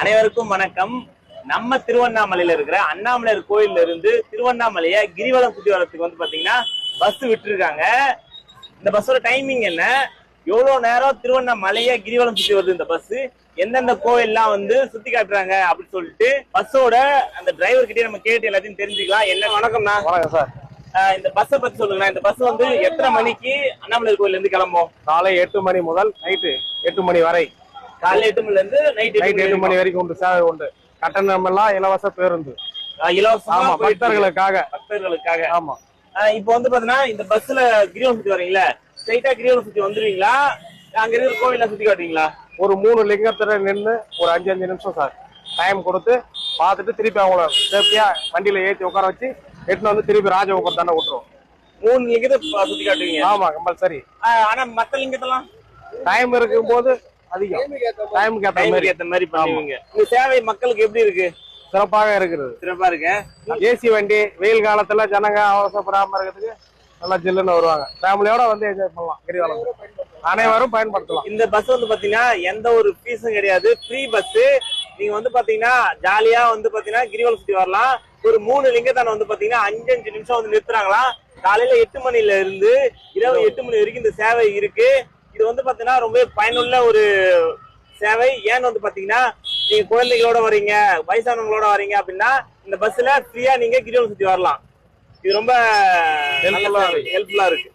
அனைவருக்கும் வணக்கம். நம்ம திருவண்ணாமலையில இருக்கிற அண்ணாமலையார் கோயில்ல இருந்து திருவண்ணாமலைய கிரிவலம் சுத்தி வரதுக்கு வந்து பாத்தீங்கன்னா பஸ் விட்டுருக்காங்க. இந்த பஸ்ஸோட டைமிங் என்ன, எவ்வளவு நேரம் திருவண்ணாமலைய கிரிவலம் சுத்தி வருது இந்த பஸ், எந்தெந்த கோயில்லாம் வந்து சுத்தி காட்டுறாங்க அப்படின்னு சொல்லிட்டு பஸ்ஸோட அந்த டிரைவர் கிட்டே நம்ம கேட்டு எல்லாத்தையும் தெரிஞ்சுக்கலாம். என்ன வணக்கம்ண்ணா. வணக்கம் சார். இந்த பஸ்ஸை பத்தி சொல்லுங்கண்ணா. இந்த பஸ் வந்து எத்தனை மணிக்கு அண்ணாமலையார் கோயில்ல இருந்து கிளம்பும்? காலை 8 மணி முதல் நைட்டு 8 மணி வரை. காலை 8 மணில இருந்து நைட் 8 மணி வரைக்கும் உண்டு, சேவை உண்டு. கட்டணம் எல்லாம் இலவச பேருந்து. இலவசமா பக்தர்களுக்காக. ஆமா. இப்போ வந்து பாத்தீங்கன்னா இந்த பஸ்ல கிரிவலம் சுத்தி வரீங்களா, ஸ்ட்ரைட்டா கிரிவலம் சுத்தி வந்துருவீங்களா, அங்க இருக்கிற கோவில சுத்தி காட்டுவீங்களா? ஒரு 3 லிங்கத்துல நின்று ஒரு 5 நிமிஷம் சார் டைம் கொடுத்து பார்த்துட்டு திருப்பி அவங்கள சேஃப்டியா வண்டியில ஏற்றி உட்கார வச்சு எட்டுன்னு வந்து திருப்பி ராஜகோபுரம் தானே விட்டுருவோம். 3 லிங்கத்தை சுத்தி காட்டுவீங்க? ஆமா, கம்பல்சரி. ஆனா மத்த லிங்கத்தெல்லாம் டைம் இருக்கும் போது அதிகம், டைமுக்கு ஏத்த மாதிரி பண்ணுவீங்க. இந்த சேவை மக்களுக்கு எப்படி இருக்கு? சிறப்பாக இருக்கிறது. சிறப்பா இருக்கு. ஏசி வண்டி, வெயில் காலத்துல ஜனங்க அவசரப்படாம இருக்கிறதுக்கு நல்லா ஜில்லுன்னு வருவாங்க. ஃபேமிலியோட வந்து என்ஜாய் பண்ணலாம். கிரிவலம் அனைவரும் பயன்படுத்தலாம். இந்த பஸ் வந்து பாத்தீங்கன்னா எந்த ஒரு ஃபீஸும் கிடையாது, ஃப்ரீ பஸ். நீங்க வந்து பாத்தீங்கன்னா ஜாலியா வந்து பாத்தீங்கன்னா கிரிவலம் சுத்தி வரலாம். ஒரு 3 லிங்கத்தான வந்து பாத்தீங்கன்னா 5 நிமிஷம் வந்து நிறுத்துறாங்களாம். காலையில 8 மணில இருந்து இரவு 8 மணி வரைக்கும் இந்த சேவை இருக்கு. இது வந்து பாத்தீங்கன்னா ரொம்ப பயனுள்ள ஒரு சேவை. ஏன்னு வந்து பாத்தீங்கன்னா நீங்க குழந்தைகளோட வரீங்க, வயசானவங்களோட வரீங்க அப்படின்னா இந்த பஸ்ல ஃப்ரீயா நீங்க கிரிவலம் சுத்தி வரலாம். இது ரொம்ப ஹெல்ப்ஃபுல்லா இருக்கு.